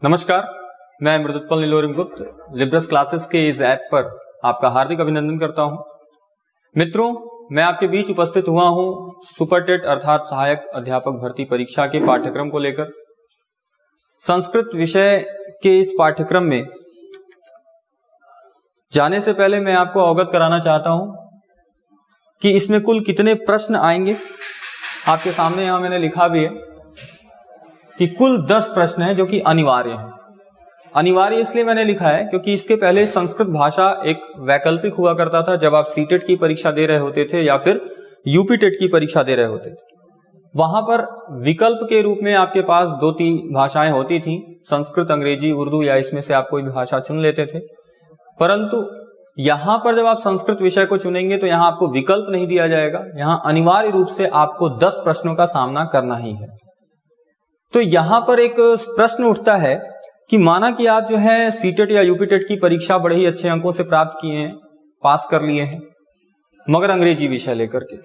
नमस्कार, मैं मृदुत्पल नीलोरिम गुप्त लिब्रस क्लासेस के इस ऐप पर आपका हार्दिक अभिनंदन करता हूं। मित्रों, मैं आपके बीच उपस्थित हुआ हूं सुपरटेट अर्थात सहायक अध्यापक भर्ती परीक्षा के पाठ्यक्रम को लेकर। संस्कृत विषय के इस पाठ्यक्रम में जाने से पहले मैं आपको अवगत कराना चाहता हूं कि इसमें कुल कितने प्रश्न आएंगे। आपके सामने यहां मैंने लिखा भी है कि कुल 10 प्रश्न हैं जो कि अनिवार्य हैं। अनिवार्य इसलिए मैंने लिखा है क्योंकि इसके पहले संस्कृत भाषा एक वैकल्पिक हुआ करता था। जब आप सीटेट की परीक्षा दे रहे होते थे या फिर यूपीटेट की परीक्षा दे रहे होते थे, वहां पर विकल्प के रूप में आपके पास 2-3 भाषाएं होती थी, संस्कृत, अंग्रेजी, उर्दू, या इसमें से आप कोई भी भाषा चुन लेते थे। परंतु यहां पर जब आप संस्कृत विषय को चुनेंगे तो यहां आपको विकल्प नहीं दिया जाएगा। यहां अनिवार्य रूप से आपको 10 प्रश्नों का सामना करना ही है। तो यहां पर एक प्रश्न उठता है कि माना कि आप जो है सीटेट या यूपीटेट की परीक्षा बड़े ही अच्छे अंकों से प्राप्त किए हैं, पास कर लिए हैं, मगर अंग्रेजी विषय लेकर के,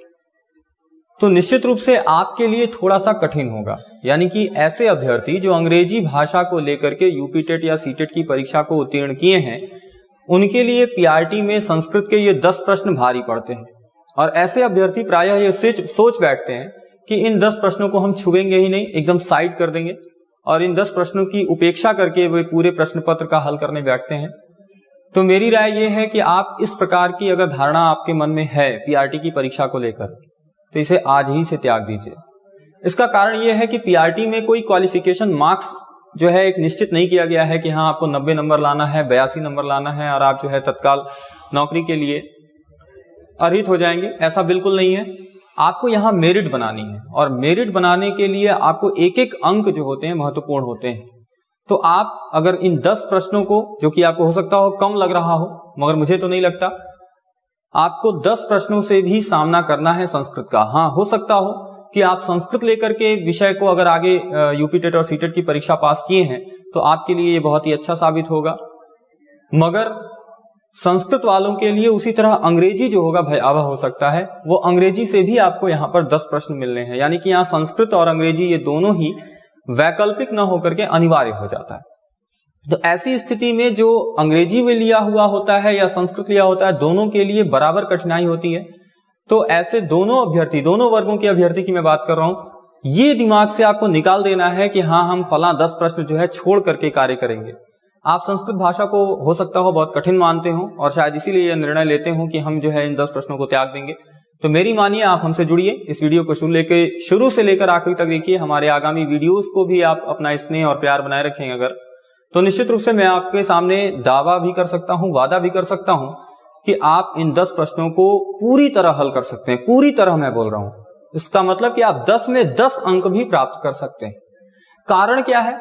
तो निश्चित रूप से आपके लिए थोड़ा सा कठिन होगा। यानी कि ऐसे अभ्यर्थी जो अंग्रेजी भाषा को लेकर के यूपीटेट या सीटेट की परीक्षा को उत्तीर्ण किए हैं, उनके लिए पीआरटी में संस्कृत के ये 10 प्रश्न भारी पड़ते हैं। और ऐसे अभ्यर्थी प्रायः ये सोच बैठते हैं कि इन 10 प्रश्नों को हम छुएंगे ही नहीं, एकदम साइड कर देंगे और इन 10 प्रश्नों की उपेक्षा करके वे पूरे प्रश्न पत्र का हल करने बैठते हैं। तो मेरी राय यह है कि आप इस प्रकार की अगर धारणा आपके मन में है पीआरटी की परीक्षा को लेकर, तो इसे आज ही से त्याग दीजिए। इसका कारण यह है कि पीआरटी में कोई क्वालिफिकेशन मार्क्स जो है एक निश्चित नहीं किया गया है कि हाँ आपको 90 नंबर लाना है, 82 नंबर लाना है और आप जो है तत्काल नौकरी के लिए अर्हित हो जाएंगे। ऐसा बिल्कुल नहीं है। आपको यहां मेरिट बनानी है और मेरिट बनाने के लिए आपको एक एक अंक जो होते हैं महत्वपूर्ण होते हैं। तो आप अगर इन 10 प्रश्नों को, जो कि आपको हो सकता हो कम लग रहा हो, मगर मुझे तो नहीं लगता, आपको 10 प्रश्नों से भी सामना करना है संस्कृत का। हाँ, हो सकता हो कि आप संस्कृत लेकर के विषय को अगर आगे यूपीटेट और सीटेट की परीक्षा पास किए हैं तो आपके लिए ये बहुत ही अच्छा साबित होगा, मगर संस्कृत वालों के लिए उसी तरह अंग्रेजी जो होगा भयावह हो सकता है। वो अंग्रेजी से भी आपको यहाँ पर 10 प्रश्न मिलने हैं। यानी कि यहाँ संस्कृत और अंग्रेजी ये दोनों ही वैकल्पिक न होकर के अनिवार्य हो जाता है। तो ऐसी स्थिति में जो अंग्रेजी में लिया हुआ होता है या संस्कृत लिया होता है, दोनों के लिए बराबर कठिनाई होती है। तो ऐसे दोनों अभ्यर्थी, दोनों वर्गों के अभ्यर्थी की मैं बात कर रहा हूं, ये दिमाग से आपको निकाल देना है कि हाँ हम फला 10 प्रश्न जो है छोड़ करके कार्य करेंगे। आप संस्कृत भाषा को हो सकता हो बहुत कठिन मानते हो और शायद इसीलिए यह निर्णय लेते हो कि हम जो है इन 10 प्रश्नों को त्याग देंगे। तो मेरी मानिए, आप हमसे जुड़िए, इस वीडियो को शुरू से लेकर आखिरी तक देखिए। हमारे आगामी वीडियोस को भी आप अपना स्नेह और प्यार बनाए रखेंगे अगर, तो निश्चित रूप से मैं आपके सामने दावा भी कर सकता हूं, वादा भी कर सकता हूं कि आप इन 10 प्रश्नों को पूरी तरह हल कर सकते हैं। पूरी तरह मैं बोल रहा हूं, इसका मतलब कि आप 10 में 10 अंक भी प्राप्त कर सकते हैं। कारण क्या है?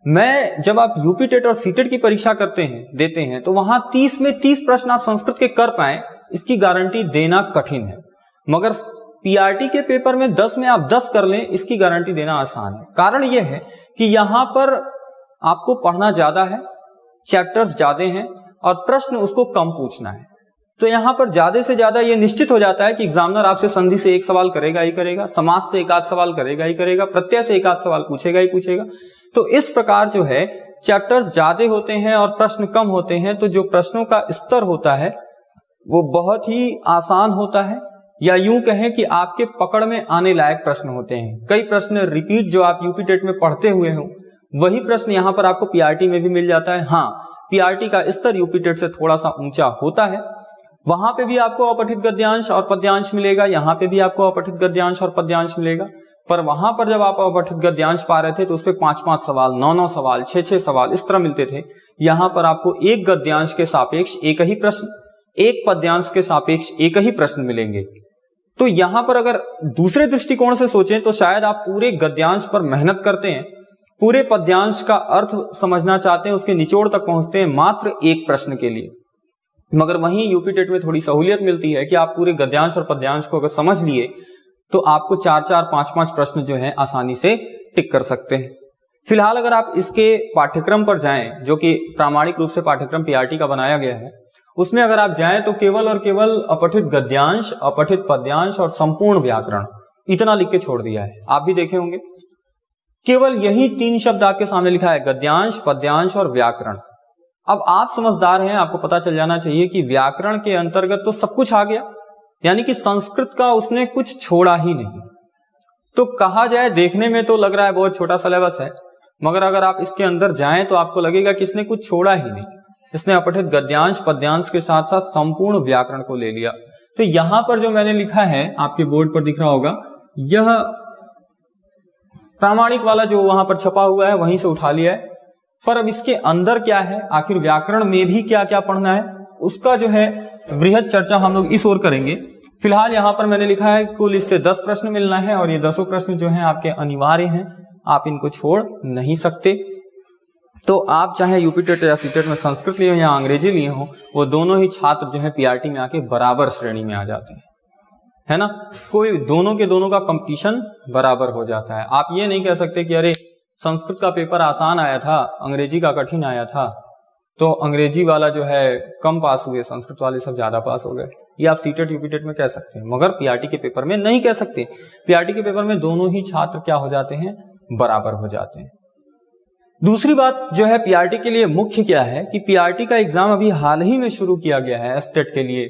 जब आप यूपीटेट और सीटेट की परीक्षा देते हैं तो वहां 30 में 30 प्रश्न आप संस्कृत के कर पाए, इसकी गारंटी देना कठिन है। मगर पीआरटी के पेपर में 10 में आप 10 कर लें, इसकी गारंटी देना आसान है। कारण यह है कि यहां पर आपको पढ़ना ज्यादा है, चैप्टर्स ज्यादा हैं और प्रश्न उसको कम पूछना है। तो यहां पर ज्यादा से ज्यादा यह निश्चित हो जाता है कि एग्जामिनर आपसे संधि से एक सवाल करेगा ही करेगा, समास से एक आध सवाल करेगा ही करेगा, प्रत्यय से एक आध सवाल पूछेगा ही पूछेगा। तो इस प्रकार जो है चैप्टर्स ज्यादा होते हैं और प्रश्न कम होते हैं, तो जो प्रश्नों का स्तर होता है वो बहुत ही आसान होता है, या यूं कहें कि आपके पकड़ में आने लायक प्रश्न होते हैं। कई प्रश्न रिपीट जो आप यूपीटेट में पढ़ते हुए हो, वही प्रश्न यहां पर आपको पीआरटी में भी मिल जाता है। हाँ, पीआरटी का स्तर यूपीटेट से थोड़ा सा ऊंचा होता है। वहां पे भी आपको अपठित गद्यांश और पद्यांश मिलेगा, यहां पे भी आपको अपठित गद्यांश और पद्यांश मिलेगा। पर वहां पर जब आप अपठित गद्यांश पा रहे थे तो उस पर 5-5 सवाल, 9-9 सवाल, 6-6 सवाल इस तरह मिलते थे। यहां पर आपको एक गद्यांश के सापेक्ष एक ही प्रश्न, एक पद्यांश के सापेक्ष एक ही प्रश्न मिलेंगे। तो यहां पर अगर दूसरे दृष्टिकोण से सोचें तो शायद आप पूरे गद्यांश पर मेहनत करते हैं, पूरे पद्यांश का अर्थ समझना चाहते हैं, उसके निचोड़ तक पहुंचते हैं मात्र एक प्रश्न के लिए। मगर वहीं यूपीटेट में थोड़ी सहूलियत मिलती है कि आप पूरे गद्यांश और पद्यांश को अगर समझ लिए तो आपको 4-4, 5-5 प्रश्न जो है आसानी से टिक कर सकते हैं। फिलहाल अगर आप इसके पाठ्यक्रम पर जाएं, जो कि प्रामाणिक रूप से पाठ्यक्रम पीआरटी का बनाया गया है, उसमें अगर आप जाएं तो केवल और केवल अपठित गद्यांश, अपठित पद्यांश और संपूर्ण व्याकरण, इतना लिख के छोड़ दिया है। आप भी देखे होंगे केवल यही 3 शब्द आपके सामने लिखा है, गद्यांश, पद्यांश और व्याकरण। अब आप समझदार हैं, आपको पता चल जाना चाहिए कि व्याकरण के अंतर्गत तो सब कुछ आ गया, यानी कि संस्कृत का उसने कुछ छोड़ा ही नहीं। तो कहा जाए, देखने में तो लग रहा है बहुत छोटा सिलेबस है, मगर अगर आप इसके अंदर जाएं तो आपको लगेगा कि इसने कुछ छोड़ा ही नहीं। इसने अपठित गद्यांश पद्यांश के साथ साथ संपूर्ण व्याकरण को ले लिया। तो यहां पर जो मैंने लिखा है, आपके बोर्ड पर दिख रहा होगा, यह प्रामाणिक वाला जो वहां पर छपा हुआ है वहीं से उठा लिया है। पर अब इसके अंदर क्या है, आखिर व्याकरण में भी क्या क्या पढ़ना है, उसका जो है वृहद चर्चा हम लोग इस ओर करेंगे। फिलहाल यहां पर मैंने लिखा है कुल इससे 10 प्रश्न मिलना है, और ये 10 प्रश्न जो हैं आपके अनिवार्य हैं, आप इनको छोड़ नहीं सकते। तो आप चाहे यूपी टेट या सीटेट में संस्कृत लिए हो या अंग्रेजी लिए हो, वो दोनों ही छात्र जो है पीआरटी में आके बराबर श्रेणी में आ जाते हैं, है ना। कोई दोनों के दोनों का कंपटीशन बराबर हो जाता है। आप ये नहीं कह सकते कि अरे संस्कृत का पेपर आसान आया था, अंग्रेजी का कठिन आया था, तो अंग्रेजी वाला जो है कम पास हुए, संस्कृत वाले सब ज्यादा पास हो गए। ये आप सीटेट यूपीटेट में कह सकते हैं, मगर पीआरटी के पेपर में नहीं कह सकते। पीआरटी के पेपर में दोनों ही छात्र क्या हो जाते हैं, बराबर हो जाते हैं। दूसरी बात जो है पीआरटी के लिए मुख्य क्या है कि पीआरटी का एग्जाम अभी हाल ही में शुरू किया गया है एस्टेट के लिए।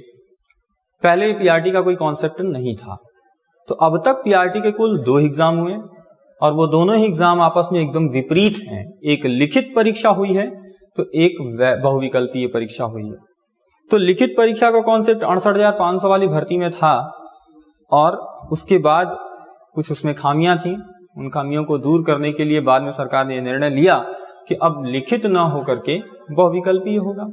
पहले पीआरटी का कोई कॉन्सेप्ट नहीं था। तो अब तक पीआरटी के कुल 2 एग्जाम हुए, और वो दोनों ही एग्जाम आपस में एकदम विपरीत हैं। एक लिखित परीक्षा हुई है, तो एक बहुविकल्पीय परीक्षा हुई है। तो लिखित परीक्षा का कॉन्सेप्ट 68,500 वाली भर्ती में था, और उसके बाद कुछ उसमें खामियां थी। उन खामियों को दूर करने के लिए बाद में सरकार ने निर्णय लिया कि अब लिखित ना होकर के बहुविकल्पीय होगा।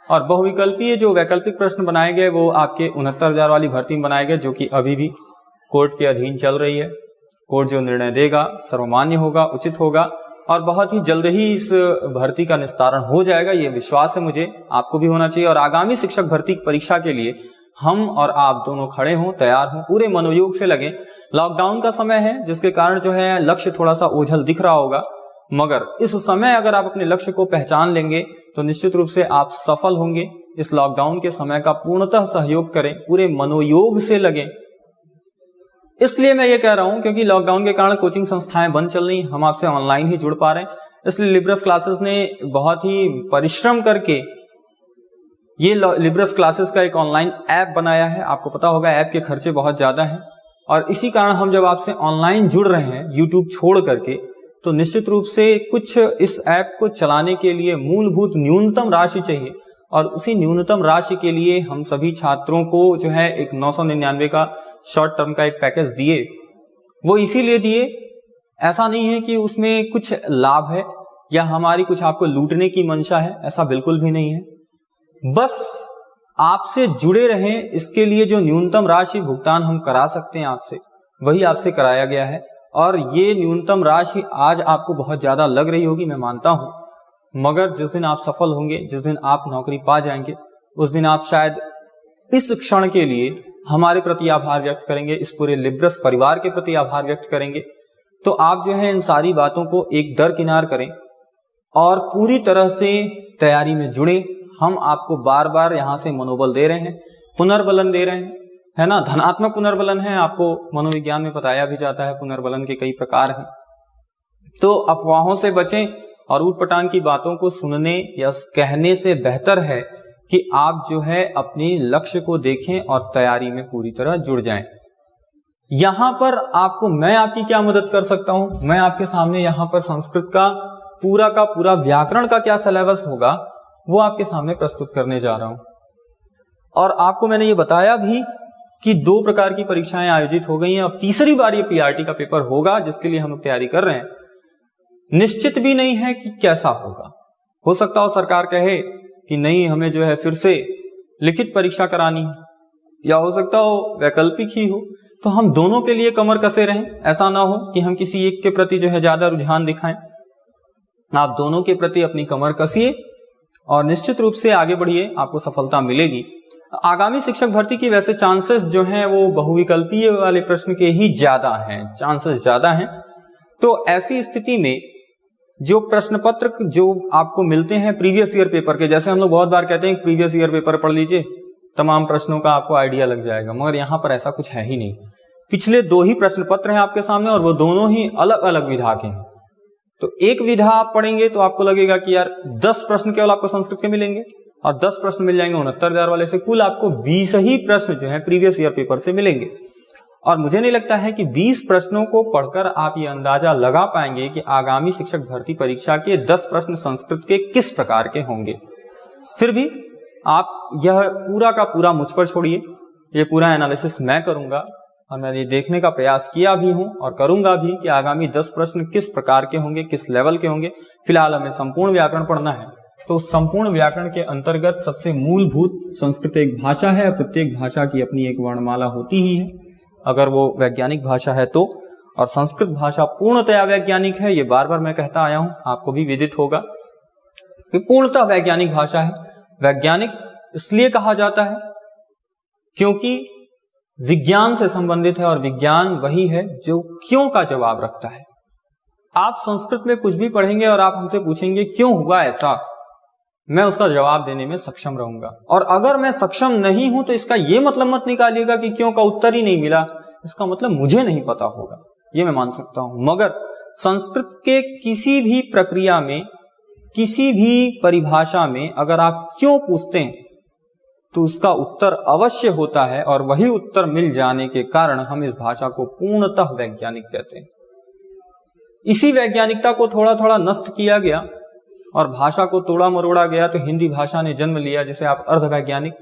और बहुविकल्पीय जो वैकल्पिक प्रश्न बनाए गए वो आपके 69,000 वाली भर्ती में बनाए गए, जो कि अभी भी कोर्ट के अधीन चल रही है। कोर्ट जो निर्णय देगा सर्वमान्य होगा, उचित होगा, और बहुत ही जल्द ही इस भर्ती का निस्तारण हो जाएगा, ये विश्वास है मुझे, आपको भी होना चाहिए। और आगामी शिक्षक भर्ती परीक्षा के लिए हम और आप दोनों खड़े हों, तैयार हों, पूरे मनोयोग से लगे। लॉकडाउन का समय है, जिसके कारण जो है लक्ष्य थोड़ा सा ओझल दिख रहा होगा, मगर इस समय अगर आप अपने लक्ष्य को पहचान लेंगे तो निश्चित रूप से आप सफल होंगे। इस लॉकडाउन के समय का पूर्णतः सहयोग करें, पूरे मनोयोग से लगे। इसलिए मैं ये कह रहा हूं क्योंकि लॉकडाउन के कारण कोचिंग संस्थाएं बंद चल रही, हम आपसे ऑनलाइन ही जुड़ पा रहे हैं। इसलिए लिब्रस क्लासेस ने बहुत ही परिश्रम करके ये लिब्रस क्लासेस का एक ऑनलाइन ऐप बनाया है। आपको पता होगा ऐप के खर्चे बहुत ज्यादा हैं, और इसी कारण हम जब आपसे ऑनलाइन जुड़ रहे हैं यूट्यूब छोड़ करके, तो निश्चित रूप से कुछ इस ऐप को चलाने के लिए मूलभूत न्यूनतम राशि चाहिए, और उसी न्यूनतम राशि के लिए हम सभी छात्रों को जो है एक 999 का शॉर्ट टर्म का एक पैकेज दिए। वो इसीलिए दिए, ऐसा नहीं है कि उसमें कुछ लाभ है या हमारी कुछ आपको लूटने की मंशा है, ऐसा बिल्कुल भी नहीं है। बस आपसे जुड़े रहें, इसके लिए जो न्यूनतम राशि भुगतान हम करा सकते हैं आपसे, वही आपसे कराया गया है। और ये न्यूनतम राशि आज आपको बहुत ज्यादा लग रही होगी, मैं मानता हूं, मगर जिस दिन आप सफल होंगे, जिस दिन आप नौकरी पा जाएंगे, उस दिन आप शायद इस क्षण के लिए हमारे प्रति आभार व्यक्त करेंगे, इस पूरे लिब्रस परिवार के प्रति आभार व्यक्त करेंगे। तो आप जो है इन सारी बातों को एक दरकिनार करें और पूरी तरह से तैयारी में जुड़े। हम आपको बार बार यहां से मनोबल दे रहे हैं, पुनर्बलन दे रहे हैं, है ना। धनात्मक पुनर्बलन है, आपको मनोविज्ञान में बताया भी जाता है, पुनर्बलन के कई प्रकार हैं। तो अफवाहों से बचें, और ऊटपटांग की बातों को सुनने या कहने से बेहतर है कि आप जो है अपने लक्ष्य को देखें और तैयारी में पूरी तरह जुड़ जाएं। यहां पर आपको मैं आपकी क्या मदद कर सकता हूं, मैं आपके सामने यहां पर संस्कृत का पूरा व्याकरण का क्या सिलेबस होगा वो आपके सामने प्रस्तुत करने जा रहा हूं। और आपको मैंने ये बताया भी कि 2 प्रकार की परीक्षाएं आयोजित हो गई हैं। अब तीसरी बार ये पीआरटी का पेपर होगा, जिसके लिए हम लोग तैयारी कर रहे हैं। निश्चित भी नहीं है कि कैसा होगा, हो सकता हो सरकार कहे कि नहीं, हमें जो है फिर से लिखित परीक्षा करानी है, या हो सकता हो वैकल्पिक ही हो। तो हम दोनों के लिए कमर कसे रहें, ऐसा ना हो कि हम किसी एक के प्रति जो है ज्यादा रुझान दिखाएं। आप दोनों के प्रति अपनी कमर कसिए और निश्चित रूप से आगे बढ़िए, आपको सफलता मिलेगी। आगामी शिक्षक भर्ती की वैसे चांसेस जो हैं वो बहुविकल्पीय वाले प्रश्न के ही ज्यादा हैं, चांसेस ज्यादा हैं। तो ऐसी स्थिति में जो प्रश्न पत्र जो आपको मिलते हैं प्रीवियस ईयर पेपर के, जैसे हम लोग बहुत बार कहते हैं प्रीवियस ईयर पेपर पढ़ लीजिए, तमाम प्रश्नों का आपको आइडिया लग जाएगा, मगर यहां पर ऐसा कुछ है ही नहीं। पिछले 2 ही प्रश्न पत्र हैं आपके सामने और वो दोनों ही अलग अलग विधा के हैं। तो एक विधा आप पढ़ेंगे तो आपको लगेगा कि यार 10 प्रश्न केवल आपको संस्कृत के मिलेंगे और 10 प्रश्न मिल जाएंगे 69,000 वाले से, कुल आपको 20 ही प्रश्न जो है प्रीवियस ईयर पेपर से मिलेंगे। और मुझे नहीं लगता है कि 20 प्रश्नों को पढ़कर आप ये अंदाजा लगा पाएंगे कि आगामी शिक्षक भर्ती परीक्षा के 10 प्रश्न संस्कृत के किस प्रकार के होंगे। फिर भी आप यह पूरा का पूरा मुझ पर छोड़िए, ये पूरा एनालिसिस मैं करूंगा और मैं ये देखने का प्रयास किया भी हूं और करूंगा भी कि आगामी 10 प्रश्न किस प्रकार के होंगे, किस लेवल के होंगे। फिलहाल हमें संपूर्ण व्याकरण पढ़ना है, तो संपूर्ण व्याकरण के अंतर्गत सबसे मूलभूत संस्कृत एक भाषा है। प्रत्येक भाषा की अपनी एक वर्णमाला होती ही है अगर वो वैज्ञानिक भाषा है तो, और संस्कृत भाषा पूर्णतया वैज्ञानिक है। ये बार बार मैं कहता आया हूं, आपको भी विदित होगा कि पूर्णतः वैज्ञानिक भाषा है। वैज्ञानिक इसलिए कहा जाता है क्योंकि विज्ञान से संबंधित है और विज्ञान वही है जो क्यों का जवाब रखता है। आप संस्कृत में कुछ भी पढ़ेंगे और आप हमसे पूछेंगे क्यों हुआ ऐसा, मैं उसका जवाब देने में सक्षम रहूंगा। और अगर मैं सक्षम नहीं हूं तो इसका यह मतलब मत निकालिएगा कि क्यों का उत्तर ही नहीं मिला, इसका मतलब मुझे नहीं पता होगा, ये मैं मान सकता हूं। मगर संस्कृत के किसी भी प्रक्रिया में, किसी भी परिभाषा में अगर आप क्यों पूछते हैं तो उसका उत्तर अवश्य होता है, और वही उत्तर मिल जाने के कारण हम इस भाषा को पूर्णतः वैज्ञानिक कहते हैं। इसी वैज्ञानिकता को थोड़ा थोड़ा नष्ट किया गया और भाषा को तोड़ा मरोड़ा गया, तो हिंदी भाषा ने जन्म लिया, जिसे आप अर्धवैज्ञानिक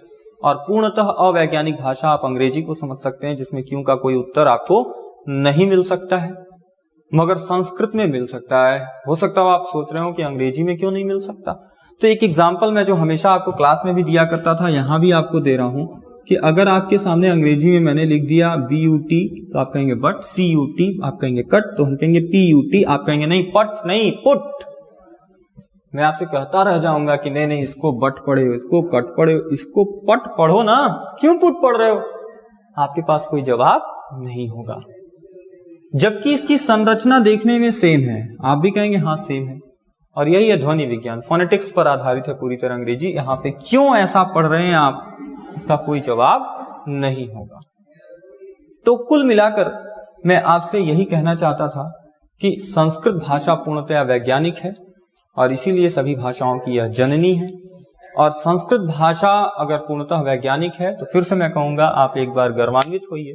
और पूर्णतः अवैज्ञानिक भाषा आप अंग्रेजी को समझ सकते हैं, जिसमें क्यों का कोई उत्तर आपको नहीं मिल सकता है, मगर संस्कृत में मिल सकता है। हो सकता है आप सोच रहे हो कि अंग्रेजी में क्यों नहीं मिल सकता। तो एक एग्जाम्पल मैं जो हमेशा आपको क्लास में भी दिया करता था, यहां भी आपको दे रहा हूं कि अगर आपके सामने अंग्रेजी में मैंने लिख दिया BUT तो आप कहेंगे बट, CUT आप कहेंगे कट, तो हम कहेंगे PUT, आप कहेंगे नहीं पट नहीं पुट। मैं आपसे कहता रह जाऊंगा कि नहीं नहीं इसको बट पढ़े हो, इसको कट पढ़े हो, इसको पट पढ़ो ना, क्यों पुट पढ़ रहे हो, आपके पास कोई जवाब नहीं होगा। जबकि इसकी संरचना देखने में सेम है, आप भी कहेंगे हाँ सेम है। और यही है ध्वनि विज्ञान, फोनेटिक्स पर आधारित है पूरी तरह अंग्रेजी। यहां पे क्यों ऐसा पढ़ रहे हैं आप, इसका कोई जवाब नहीं होगा। तो कुल मिलाकर मैं आपसे यही कहना चाहता था कि संस्कृत भाषा पूर्णतया वैज्ञानिक है और इसीलिए सभी भाषाओं की यह जननी है। और संस्कृत भाषा अगर पूर्णतः वैज्ञानिक है तो फिर से मैं कहूंगा आप एक बार गर्वान्वित होइए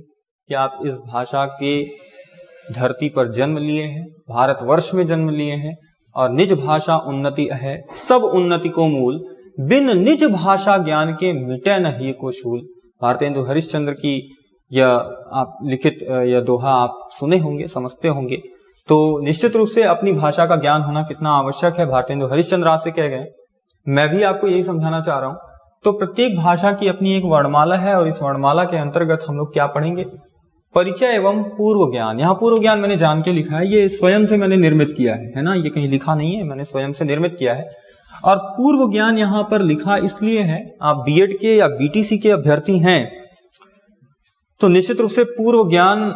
कि आप इस भाषा के धरती पर जन्म लिए हैं, भारतवर्ष में जन्म लिए हैं। और निज भाषा उन्नति है, सब उन्नति को मूल, बिन निज भाषा ज्ञान के मिटे न ही को शूल। भारतेंदु हरिश्चंद्र की यह आप लिखित यह दोहा आप सुने होंगे, समझते होंगे। तो निश्चित रूप से अपनी भाषा का ज्ञान होना कितना आवश्यक है, भारतेंदु हरिश्चंद्र आपसे कह गए, मैं भी आपको यही समझाना चाह रहा हूं। तो प्रत्येक भाषा की अपनी एक वर्णमाला है और इस वर्णमाला के अंतर्गत हम लोग क्या पढ़ेंगे, परिचय एवं पूर्व ज्ञान। यहाँ पूर्व ज्ञान मैंने जान के लिखा है, ये स्वयं से मैंने निर्मित किया है ना, ये कहीं लिखा नहीं है, मैंने स्वयं से निर्मित किया है। और पूर्व ज्ञान यहाँ पर लिखा इसलिए है, आप बीएड के या बीटीसी के अभ्यर्थी हैं तो निश्चित रूप से पूर्व ज्ञान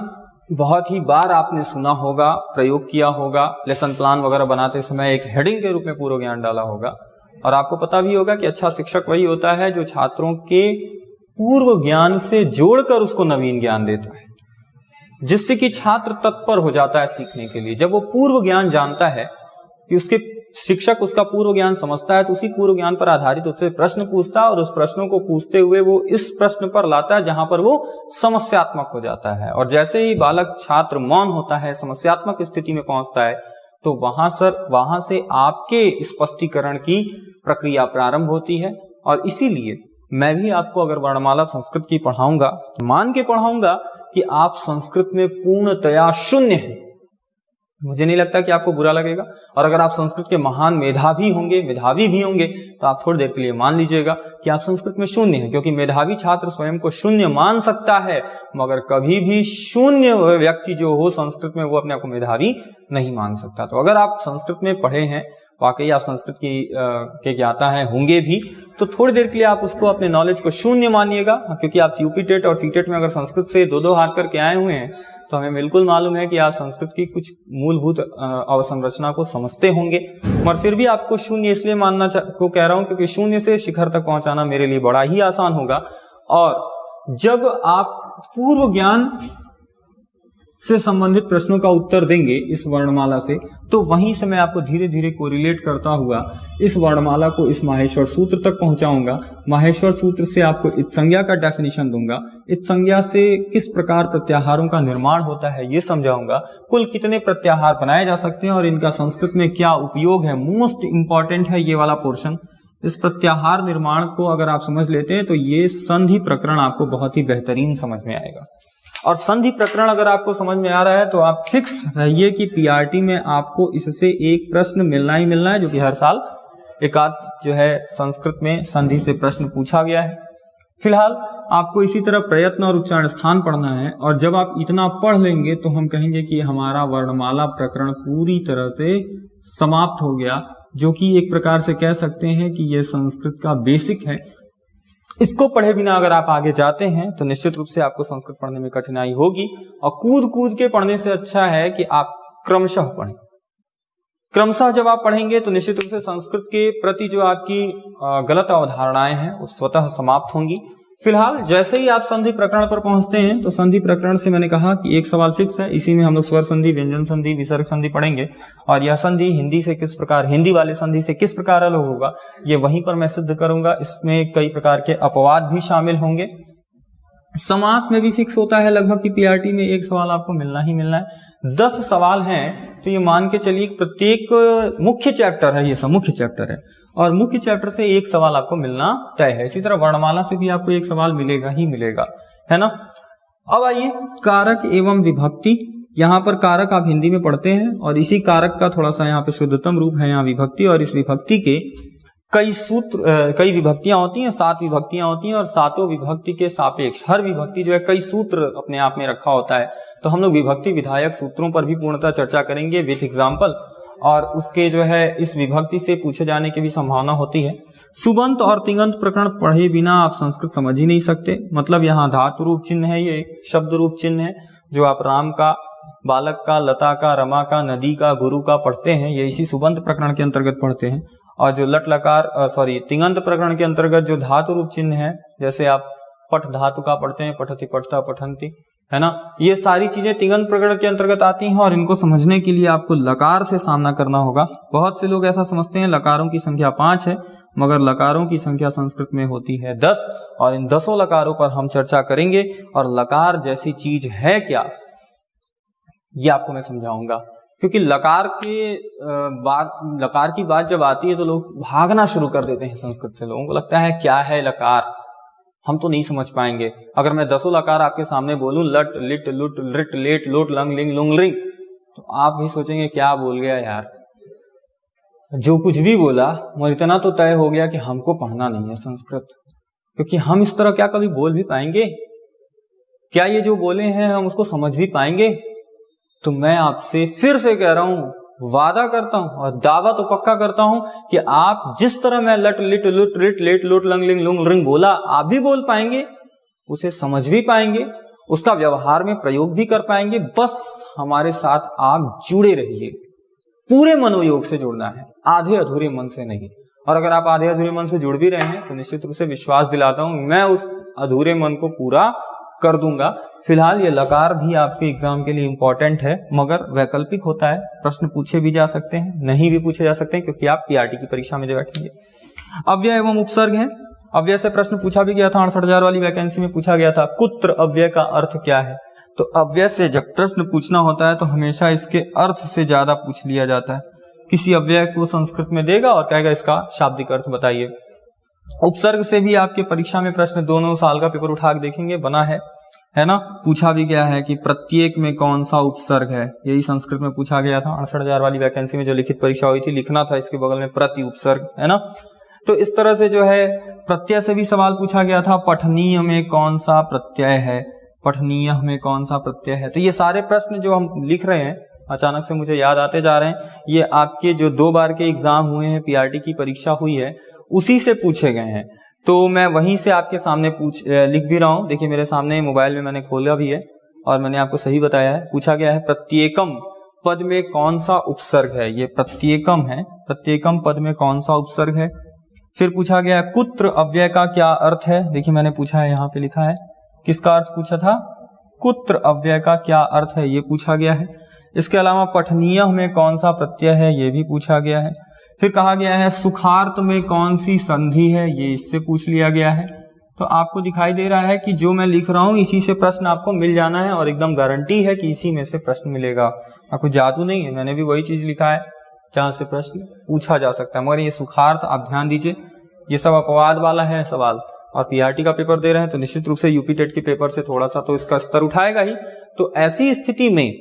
बहुत ही बार आपने सुना होगा, प्रयोग किया होगा, लेसन प्लान वगैरह बनाते समय एक हेडिंग के रूप में पूर्व ज्ञान डाला होगा। और आपको पता भी होगा कि अच्छा शिक्षक वही होता है जो छात्रों के पूर्व ज्ञान से जोड़कर उसको नवीन ज्ञान देता है, जिससे कि छात्र तत्पर हो जाता है सीखने के लिए। जब वो पूर्व ज्ञान जानता है कि उसके शिक्षक उसका पूर्व ज्ञान समझता है तो उसी पूर्व ज्ञान पर आधारित उससे प्रश्न पूछता है और उस प्रश्नों को पूछते हुए वो इस प्रश्न पर लाता है जहां पर वो समस्यात्मक हो जाता है। और जैसे ही बालक छात्र मौन होता है, समस्यात्मक स्थिति में पहुंचता है, तो वहां से आपके स्पष्टीकरण की प्रक्रिया प्रारंभ होती है। और इसीलिए मैं भी आपको अगर वर्णमाला संस्कृत की पढ़ाऊंगा तो मान के पढ़ाऊंगा कि आप संस्कृत में पूर्णतया शून्य हैं। मुझे नहीं लगता कि आपको बुरा लगेगा। और अगर आप संस्कृत के महान मेधावी भी होंगे तो आप थोड़ी देर के लिए मान लीजिएगा कि आप संस्कृत में शून्य हैं, क्योंकि मेधावी छात्र स्वयं को शून्य मान सकता है, मगर कभी भी शून्य व्यक्ति जो हो संस्कृत में वो अपने आप को मेधावी नहीं मान सकता। तो अगर आप संस्कृत में पढ़े हैं, वाकई आप संस्कृत के ज्ञाता हैं, होंगे भी, तो थोड़ी देर के लिए आप उसको अपने नॉलेज को शून्य मानिएगा, क्योंकि आप यूपी टेट और सीटेट में अगर संस्कृत से दो हाथ करके आए हुए हैं तो हमें बिल्कुल मालूम है कि आप संस्कृत की कुछ मूलभूत अवसंरचना को समझते होंगे। मगर फिर भी आपको शून्य इसलिए मानना को कह रहा हूं क्योंकि शून्य से शिखर तक पहुंचाना मेरे लिए बड़ा ही आसान होगा। और जब आप पूर्व ज्ञान से संबंधित प्रश्नों का उत्तर देंगे इस वर्णमाला से, तो वहीं से मैं आपको धीरे धीरे कोरिलेट करता हुआ इस वर्णमाला को इस माहेश्वर सूत्र तक पहुंचाऊंगा। माहेश्वर सूत्र से आपको इत संज्ञा का डेफिनेशन दूंगा, इत संज्ञा से किस प्रकार प्रत्याहारों का निर्माण होता है ये समझाऊंगा, कुल कितने प्रत्याहार बनाए जा सकते हैं और इनका संस्कृत में क्या उपयोग है। मोस्ट इंपॉर्टेंट है ये वाला पोर्शन। इस प्रत्याहार निर्माण को अगर आप समझ लेते हैं तो ये संधि प्रकरण आपको बहुत ही बेहतरीन समझ में आएगा। और संधि प्रकरण अगर आपको समझ में आ रहा है तो आप फिक्स रहिए कि पीआरटी में आपको इससे एक प्रश्न मिलना ही मिलना है, जो कि हर साल एकाध जो है संस्कृत में संधि से प्रश्न पूछा गया है। फिलहाल आपको इसी तरह प्रयत्न और उच्चारण स्थान पढ़ना है, और जब आप इतना पढ़ लेंगे तो हम कहेंगे कि हमारा वर्णमाला प्रकरण पूरी तरह से समाप्त हो गया, जो कि एक प्रकार से कह सकते हैं कि यह संस्कृत का बेसिक है। इसको पढ़े बिना अगर आप आगे जाते हैं तो निश्चित रूप से आपको संस्कृत पढ़ने में कठिनाई होगी, और कूद कूद के पढ़ने से अच्छा है कि आप क्रमशः पढ़ें। क्रमशः जब आप पढ़ेंगे तो निश्चित रूप से संस्कृत के प्रति जो आपकी गलत अवधारणाएं हैं वो स्वतः समाप्त होंगी। फिलहाल जैसे ही आप संधि प्रकरण पर पहुंचते हैं तो संधि प्रकरण से मैंने कहा कि एक सवाल फिक्स है, इसी में हम लोग स्वर संधि, व्यंजन संधि, विसर्ग संधि पढ़ेंगे, और यह संधि हिंदी से किस प्रकार, हिंदी वाले संधि से किस प्रकार अलग होगा ये वहीं पर मैं सिद्ध करूंगा। इसमें कई प्रकार के अपवाद भी शामिल होंगे। समास में भी फिक्स होता है लगभग कि पीआरटी में एक सवाल आपको मिलना ही मिलना है। 10 सवाल हैं तो ये मान के चलिए प्रत्येक मुख्य चैप्टर है, ये सब मुख्य चैप्टर है, और मुख्य चैप्टर से एक सवाल आपको मिलना तय है। इसी तरह वर्णमाला से भी आपको एक सवाल मिलेगा ही मिलेगा, है ना। अब आइए कारक एवं विभक्ति। यहाँ पर कारक आप हिंदी में पढ़ते हैं, और इसी कारक का थोड़ा सा यहाँ पे शुद्धतम रूप है यहाँ विभक्ति, और इस विभक्ति के कई सूत्र, कई विभक्तियां होती हैं, 7 विभक्तियां होती हैं, और 7 विभक्ति के सापेक्ष हर विभक्ति जो है कई सूत्र अपने आप में रखा होता है। तो हम लोग विभक्ति विधायक सूत्रों पर भी पूर्णतः चर्चा करेंगे विथ एग्जाम्पल, और उसके जो है इस विभक्ति से पूछे जाने की भी संभावना होती है। सुबंत और तिङंत प्रकरण पढ़े बिना आप संस्कृत समझ ही नहीं सकते। मतलब यहाँ धातु रूप चिन्ह है, ये शब्द रूप चिन्ह है, जो आप राम का, बालक का, लता का, रमा का, नदी का, गुरु का पढ़ते हैं, ये इसी सुबंत प्रकरण के अंतर्गत पढ़ते हैं। और जो लट लकार तिङंत प्रकरण के अंतर्गत जो धातु रूप चिन्ह है, जैसे आप पठ धातु का पढ़ते हैं, पठति, पठता, पठंती, है ना, ये सारी चीजें तिङंत प्रकरण के अंतर्गत आती हैं, और इनको समझने के लिए आपको लकार से सामना करना होगा। बहुत से लोग ऐसा समझते हैं लकारों की संख्या 5 है, मगर लकारों की संख्या संस्कृत में होती है 10, और इन 10 लकारों पर हम चर्चा करेंगे। और लकार जैसी चीज है क्या, ये आपको मैं समझाऊंगा, क्योंकि लकार की बात जब आती है तो लोग भागना शुरू कर देते हैं संस्कृत से। लोगों को लगता है क्या है लकार, हम तो नहीं समझ पाएंगे। अगर मैं 10 लकार आपके सामने बोलूं, लट, लिट, लुट, लिट, लेट, लोट, लंग, लिंग, लुंग, लिंग, तो आप भी सोचेंगे क्या बोल गया यार। जो कुछ भी बोला वो इतना तो तय हो गया कि हमको पढ़ना नहीं है संस्कृत, क्योंकि हम इस तरह क्या कभी बोल भी पाएंगे? क्या ये जो बोले हैं हम उसको समझ भी पाएंगे? तो मैं आपसे फिर से कह रहा हूं, वादा करता हूं और दावा तो पक्का करता हूं कि आप जिस तरह मैं लट, लिट, लुट, रिट, लेट, लोट, लंग, लिंग, लुंग, रिंग बोला, आप भी बोल पाएंगे, उसे समझ भी पाएंगे, उसका व्यवहार में प्रयोग भी कर पाएंगे। बस हमारे साथ आप जुड़े रहिए, पूरे मनोयोग से जुड़ना है, आधे अधूरे मन से नहीं। और अगर आप आधे अधूरे मन से जुड़ भी रहे हैं तो निश्चित रूप से विश्वास दिलाता हूं मैं उस अधूरे मन को पूरा कर दूंगा। फिलहाल ये लकार भी आपके एग्जाम के लिए इंपॉर्टेंट है, मगर वैकल्पिक होता है, प्रश्न पूछे भी जा सकते हैं, नहीं भी पूछे जा सकते हैं, क्योंकि आप पीआरटी की परीक्षा में जो बैठेंगे। अव्यय एवं उपसर्ग है। अव्यय से प्रश्न पूछा भी गया था, 68,000 वाली वैकेंसी में पूछा गया था, कुत्र अव्यय का अर्थ क्या है। तो अव्यय से जब प्रश्न पूछना होता है तो हमेशा इसके अर्थ से ज्यादा पूछ लिया जाता है। किसी अव्यय को संस्कृत में देगा और कहेगा इसका शाब्दिक अर्थ बताइए। उपसर्ग से भी आपके परीक्षा में प्रश्न, दोनों साल का पेपर उठा के देखेंगे, बना है ना, पूछा भी गया है कि प्रत्येक में कौन सा उपसर्ग है, यही संस्कृत में पूछा गया था। 68,000 वाली वैकेंसी में जो लिखित परीक्षा हुई थी, लिखना था इसके बगल में प्रति उपसर्ग, है ना। तो इस तरह से जो है प्रत्यय से भी सवाल पूछा गया था, पठनीय में कौन सा प्रत्यय है, पठनीय में कौन सा प्रत्यय है। तो ये सारे प्रश्न जो हम लिख रहे हैं, अचानक से मुझे याद आते जा रहे हैं, ये आपके जो 2 बार के एग्जाम हुए हैं, पीआरटी की परीक्षा हुई है, उसी से पूछे गए हैं। तो मैं वहीं से आपके सामने लिख भी रहा हूं। देखिए मेरे सामने मोबाइल में मैंने खोला भी है और मैंने आपको सही बताया है। पूछा गया है प्रत्येकम पद में कौन सा उपसर्ग है, ये प्रत्येकम है, प्रत्येकम पद में कौन सा उपसर्ग है। फिर पूछा गया है कुत्र अव्यय का क्या अर्थ है। देखिए मैंने पूछा है, यहाँ पे लिखा है, किसका अर्थ पूछा था, कुत्र अव्यय का क्या अर्थ है, ये पूछा गया है। इसके अलावा पठनीय में कौन सा प्रत्यय है, ये भी पूछा गया है। फिर कहा गया है सुखार्थ में कौन सी संधि है, ये इससे पूछ लिया गया है। तो आपको दिखाई दे रहा है कि जो मैं लिख रहा हूं इसी से प्रश्न आपको मिल जाना है और एकदम गारंटी है कि इसी में से प्रश्न मिलेगा। आपको जादू नहीं है, मैंने भी वही चीज लिखा है जहां से प्रश्न पूछा जा सकता है। मगर ये सुखार्थ आप ध्यान दीजिए, ये सब अपवाद वाला है सवाल, और पीआरटी का पेपर दे रहे हैं तो निश्चित रूप से यूपी टेट के पेपर से थोड़ा सा तो इसका स्तर उठाएगा ही। तो ऐसी स्थिति में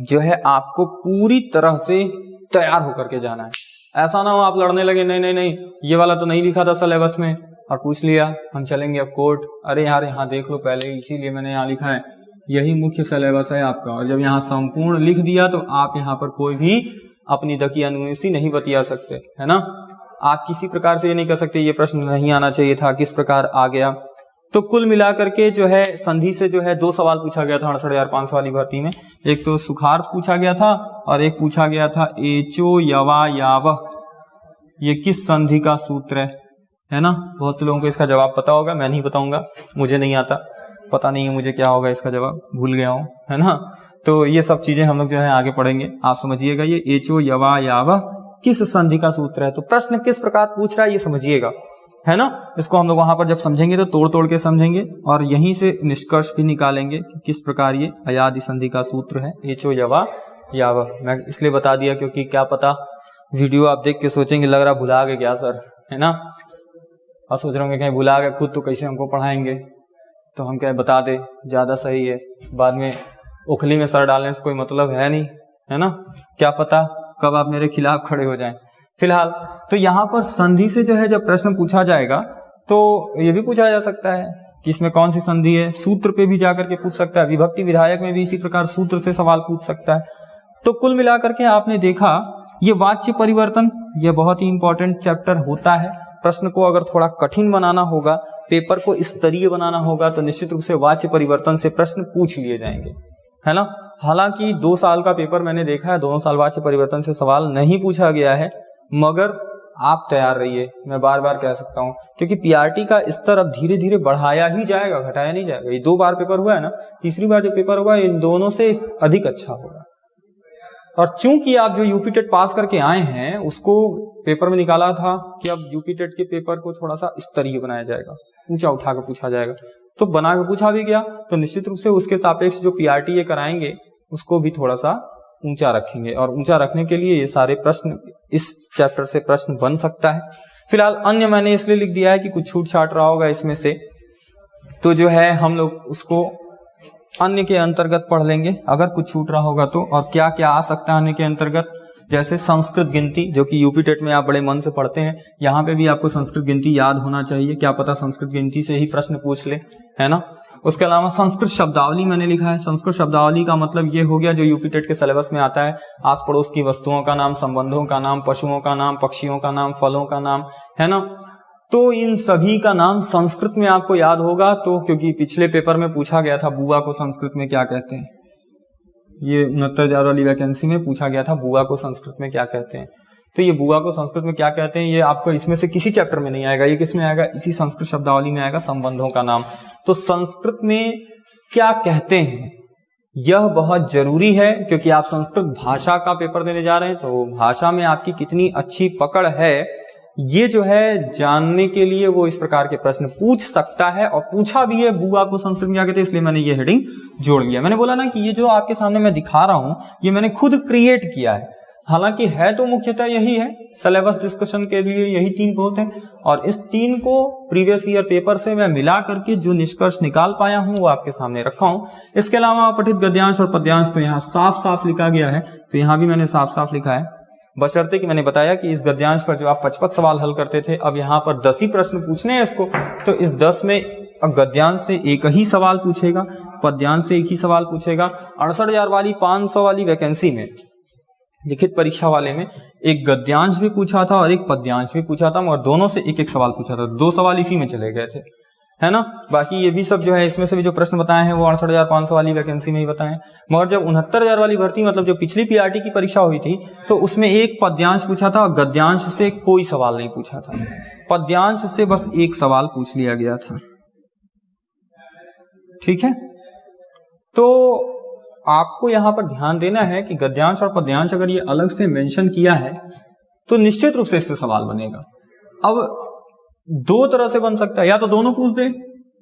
जो है आपको पूरी तरह से तैयार होकर के जाना है। ऐसा ना हो आप लड़ने लगे, नहीं नहीं नहीं ये वाला तो नहीं लिखा था सिलेबस में और पूछ लिया, हम चलेंगे अब कोर्ट, अरे यार यहाँ देख लो पहले, इसीलिए मैंने यहाँ लिखा है, यही मुख्य सिलेबस है आपका। और जब यहाँ संपूर्ण लिख दिया तो आप यहाँ पर कोई भी अपनी दकियानुसी नहीं बतिया सकते, है ना। आप किसी प्रकार से ये नहीं कर सकते ये प्रश्न नहीं आना चाहिए था, किस प्रकार आ गया। तो कुल मिलाकर के जो है संधि से जो है 2 सवाल पूछा गया था 68,500 वाली भर्ती में। एक तो सुखार्थ पूछा गया था और एक पूछा गया था एचो यवा यावह, ये किस संधि का सूत्र है ना। बहुत से लोगों को इसका जवाब पता होगा, मैं नहीं बताऊंगा, मुझे नहीं आता, पता नहीं है मुझे क्या होगा इसका जवाब, भूल गया हूं, है ना। तो ये सब चीजें हम लोग जो है आगे पढ़ेंगे, आप समझिएगा। ये एचो यवा यावह किस संधि का सूत्र है, तो प्रश्न किस प्रकार पूछ रहा है ये समझिएगा, है ना। इसको हम लोग वहां पर जब समझेंगे तो तोड़ तोड़ के समझेंगे और यहीं से निष्कर्ष भी निकालेंगे कि किस प्रकार ये अयादि संधि का सूत्र है एचो यवा यावह। मैं इसलिए बता दिया क्योंकि क्या पता वीडियो आप देख के सोचेंगे लग रहा भुला गए क्या सर, है ना, और सोच रहे होंगे कहीं भुला गए खुद तो कैसे हमको पढ़ाएंगे, तो हम क्या बता दे ज्यादा सही है। बाद में उखली में सर डालने से कोई मतलब है नहीं, है ना, क्या पता कब आप मेरे खिलाफ खड़े हो जाएं। फिलहाल तो यहाँ पर संधि से जो है जब प्रश्न पूछा जाएगा तो ये भी पूछा जा सकता है कि इसमें कौन सी संधि है, सूत्र पे भी जाकर के पूछ सकता है, विभक्ति विधायक में भी इसी प्रकार सूत्र से सवाल पूछ सकता है। तो कुल मिलाकर के आपने देखा ये वाच्य परिवर्तन, ये बहुत ही इंपॉर्टेंट चैप्टर होता है। प्रश्न को अगर थोड़ा कठिन बनाना होगा, पेपर को स्तरीय बनाना होगा, तो निश्चित रूप से वाच्य परिवर्तन से प्रश्न पूछ लिए जाएंगे, है ना। हालांकि 2 साल का पेपर मैंने देखा है, 2 साल वाच्य परिवर्तन से सवाल नहीं पूछा गया है, मगर आप तैयार रहिए, मैं बार बार कह सकता हूं, क्योंकि पीआरटी का स्तर अब धीरे धीरे बढ़ाया ही जाएगा, घटाया नहीं जाएगा। ये 2 बार पेपर हुआ है ना, तीसरी बार जो पेपर होगा इन दोनों से अधिक अच्छा होगा। और चूंकि आप जो यूपी टेट पास करके आए हैं उसको पेपर में निकाला था कि अब यूपी टेट के पेपर को थोड़ा सा स्तरीय बनाया जाएगा, ऊंचा उठा कर पूछा जाएगा, तो बना के पूछा भी गया, तो निश्चित रूप से उसके सापेक्ष जो पीआरटी ये कराएंगे उसको भी थोड़ा सा ऊंचा रखेंगे। और ऊंचा रखने के लिए ये सारे प्रश्न इस चैप्टर से प्रश्न बन सकता है। फिलहाल अन्य मैंने इसलिए लिख दिया है कि कुछ छूट छाट रहा होगा इसमें से, तो जो है हम लोग उसको अन्य के अंतर्गत पढ़ लेंगे अगर कुछ छूट रहा होगा तो। और क्या क्या आ सकता है अन्य के अंतर्गत, जैसे संस्कृत गिनती, जो कि यूपी टेट में आप बड़े मन से पढ़ते हैं, यहाँ पे भी आपको संस्कृत गिनती याद होना चाहिए, क्या पता संस्कृत गिनती से ही प्रश्न पूछ ले, है ना। उसके अलावा संस्कृत शब्दावली मैंने लिखा है। संस्कृत शब्दावली का मतलब ये हो गया जो यूपी टेट के सिलेबस में आता है, आस पड़ोस की वस्तुओं का नाम, संबंधों का नाम, पशुओं का नाम, पक्षियों का नाम, फलों का नाम, है ना। तो इन सभी का नाम संस्कृत में आपको याद होगा, तो क्योंकि पिछले पेपर में पूछा गया था बुआ को संस्कृत में क्या कहते हैं, ये 69,000 वाली वैकेंसी में पूछा गया था बुआ को संस्कृत में क्या कहते हैं। तो ये बुआ को संस्कृत में क्या कहते हैं ये आपको इसमें से किसी चैप्टर में नहीं आएगा, ये किस में आएगा, इसी संस्कृत शब्दावली में आएगा, संबंधों का नाम। तो संस्कृत में क्या कहते हैं यह बहुत जरूरी है, क्योंकि आप संस्कृत भाषा का पेपर देने जा रहे हैं, तो भाषा में आपकी कितनी अच्छी पकड़ है ये जो है जानने के लिए वो इस प्रकार के प्रश्न पूछ सकता है। और पूछा भी है बुआ को संस्कृत में क्या कहते हैं, इसलिए मैंने ये हेडिंग जोड़ लिया। मैंने बोला ना कि ये जो आपके सामने मैं दिखा रहा हूं ये मैंने खुद क्रिएट किया है, हालांकि है तो मुख्यतः यही है, सिलेबस डिस्कशन के लिए यही 3 बहुत है, और इस 3 को प्रीवियस ईयर पेपर से मैं मिला करके जो निष्कर्ष निकाल पाया हूं वो आपके सामने रखा हूं। इसके अलावा अपठित गद्यांश और पद्यांश तो यहाँ साफ साफ लिखा गया है, तो यहाँ भी मैंने साफ साफ लिखा है, बशर्ते कि मैंने बताया कि इस गद्यांश पर जो आप 55 सवाल हल करते थे, अब यहाँ पर 10 ही प्रश्न पूछने हैं इसको, तो इस 10 में गद्यांश से एक ही सवाल पूछेगा, पद्यांश से एक ही सवाल पूछेगा। 68,000 वाली 500 वाली वैकेंसी में लिखित परीक्षा वाले में एक गद्यांश भी पूछा था और एक पद्यांश भी पूछा था, मगर दोनों से एक एक सवाल पूछा था, 2 सवाल इसी में चले गए थे, है ना। बाकी ये भी सब जो है इसमें से भी जो प्रश्न बताए हैं वो 68,500 वाली वैकेंसी में ही बताए। मगर जब 69,000 वाली भर्ती मतलब जो पिछली पीआरटी की परीक्षा हुई थी तो उसमें एक पद्यांश पूछा था और गद्यांश से कोई सवाल नहीं पूछा था, पद्यांश से बस एक सवाल पूछ लिया गया था, ठीक है। तो आपको यहां पर ध्यान देना है कि गद्यांश और पद्यांश अगर ये अलग से मेंशन किया है तो निश्चित रूप से इससे सवाल बनेगा। अब दो तरह से बन सकता है, या तो दोनों पूछ दे,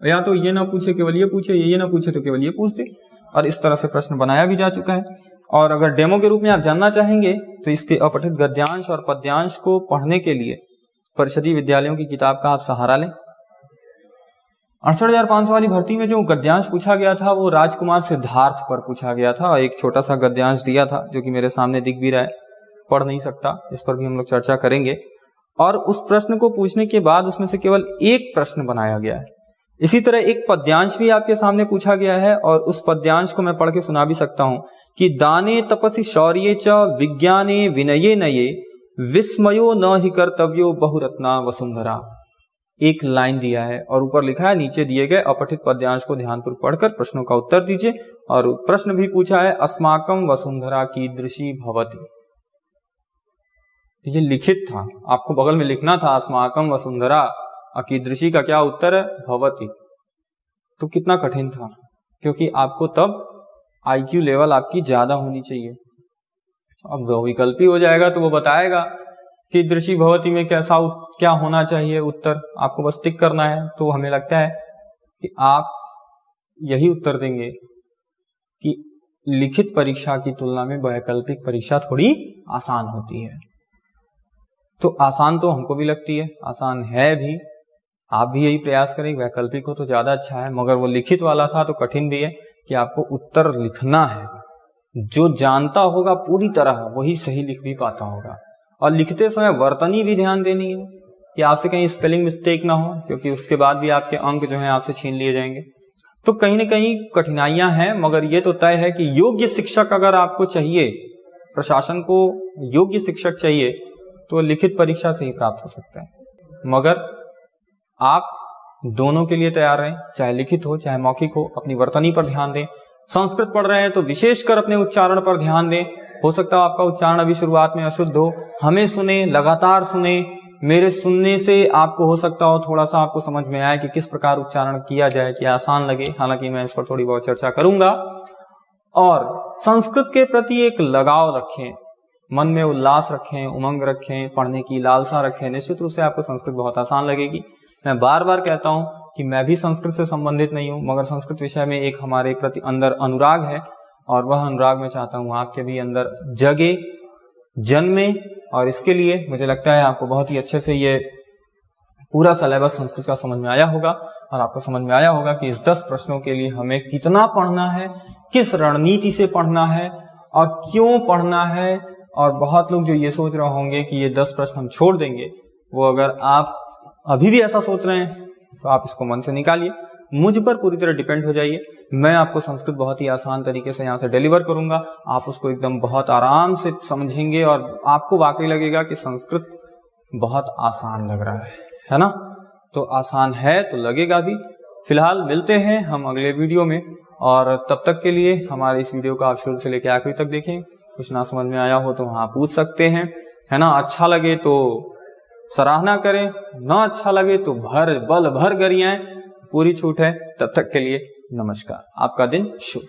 या तो ये ना पूछे केवल ये पूछे, ये ना पूछे तो केवल ये पूछ दे, और इस तरह से प्रश्न बनाया भी जा चुका है। और अगर डेमो के रूप में आप जानना चाहेंगे तो इसके अपठित गद्यांश और पद्यांश को पढ़ने के लिए परिषदीय विद्यालयों की किताब का आप सहारा लें। 68,500 वाली भर्ती में जो गद्यांश पूछा गया था वो राजकुमार सिद्धार्थ पर पूछा गया था, और एक छोटा सा गद्यांश दिया था जो कि मेरे सामने दिख भी रहा है, पढ़ नहीं सकता, इस पर भी हम लोग चर्चा करेंगे। और उस प्रश्न को पूछने के बाद उसमें से केवल एक प्रश्न बनाया गया है। इसी तरह एक पद्यांश भी आपके सामने पूछा गया है, और उस पद्यांश को मैं पढ़ के सुना भी सकता हूं कि दाने तपसि शौर्ये च विज्ञाने विनये नये विस्मयो न ही कर्तव्यो बहुरत्ना वसुंधरा। एक लाइन दिया है और ऊपर लिखा है नीचे दिए गए अपठित पद्यांश को ध्यानपूर्वक पढ़कर प्रश्नों का उत्तर दीजिए। और प्रश्न भी पूछा है अस्माकं वसुंधरा कीदृशी भवति। ये लिखित था, आपको बगल में लिखना था अस्माकं वसुंधरा, कीदृशी का क्या उत्तर है, भवति। तो कितना कठिन था, क्योंकि आपको तब आईक्यू लेवल आपकी ज्यादा होनी चाहिए। अब बहुविकल्पी हो जाएगा तो वो बताएगा कीदृशी भवति में क्या होना चाहिए उत्तर, आपको बस टिक करना है। तो हमें लगता है कि आप यही उत्तर देंगे कि लिखित परीक्षा की तुलना में वैकल्पिक परीक्षा थोड़ी आसान होती है। तो आसान तो हमको भी लगती है, आसान है भी, आप भी यही प्रयास करें वैकल्पिक हो तो ज्यादा अच्छा है। मगर वो लिखित वाला था तो कठिन भी है कि आपको उत्तर लिखना है। जो जानता होगा पूरी तरह वही सही लिख भी पाता होगा। और लिखते समय वर्तनी भी ध्यान देनी है कि आपसे कहीं स्पेलिंग मिस्टेक ना हो, क्योंकि उसके बाद भी आपके अंक जो है आपसे छीन लिए जाएंगे। तो कहीं ना कहीं कठिनाइयां हैं, मगर ये तो तय है कि योग्य शिक्षक अगर आपको चाहिए, प्रशासन को योग्य शिक्षक चाहिए, तो लिखित परीक्षा से ही प्राप्त हो सकता है। मगर आप दोनों के लिए तैयार रहें, चाहे लिखित हो चाहे मौखिक हो। अपनी वर्तनी पर ध्यान दें। संस्कृत पढ़ रहे हैं तो विशेषकर अपने उच्चारण पर ध्यान दें। हो सकता है आपका उच्चारण अभी शुरुआत में अशुद्ध हो, हमें सुने, लगातार सुने। मेरे सुनने से आपको हो सकता हो थोड़ा सा आपको समझ में आए कि किस प्रकार उच्चारण किया जाए कि आसान लगे। हालांकि मैं इस पर थोड़ी बहुत चर्चा करूंगा। और संस्कृत के प्रति एक लगाव रखें, मन में उल्लास रखें, उमंग रखें, पढ़ने की लालसा रखें। निश्चित रूप से आपको संस्कृत बहुत आसान लगेगी। मैं बार बार कहता हूं कि मैं भी संस्कृत से संबंधित नहीं हूं, मगर संस्कृत विषय में एक हमारे प्रति अंदर अनुराग है, और वह अनुराग मैं चाहता हूं आपके भी अंदर जगे, जन्मे। और इसके लिए मुझे लगता है आपको बहुत ही अच्छे से ये पूरा सिलेबस संस्कृत का समझ में आया होगा, और आपको समझ में आया होगा कि इस 10 प्रश्नों के लिए हमें कितना पढ़ना है, किस रणनीति से पढ़ना है और क्यों पढ़ना है। और बहुत लोग जो ये सोच रहे होंगे कि ये 10 प्रश्न हम छोड़ देंगे, वो अगर आप अभी भी ऐसा सोच रहे हैं तो आप इसको मन से निकालिए, मुझ पर पूरी तरह डिपेंड हो जाइए। मैं आपको संस्कृत बहुत ही आसान तरीके से यहाँ से डिलीवर करूंगा। आप उसको एकदम बहुत आराम से समझेंगे और आपको वाकई लगेगा कि संस्कृत बहुत आसान लग रहा है ना। तो आसान है तो लगेगा भी। फिलहाल मिलते हैं हम अगले वीडियो में, और तब तक के लिए हमारे इस वीडियो को आप शुरू से लेकर आखिरी तक देखें। कुछ ना समझ में आया हो तो वहां पूछ सकते हैं, है ना। अच्छा लगे तो सराहना करें, ना अच्छा लगे तो बल भर गरियाएं, पूरी छूट है। तब तक के लिए नमस्कार, आपका दिन शुभ।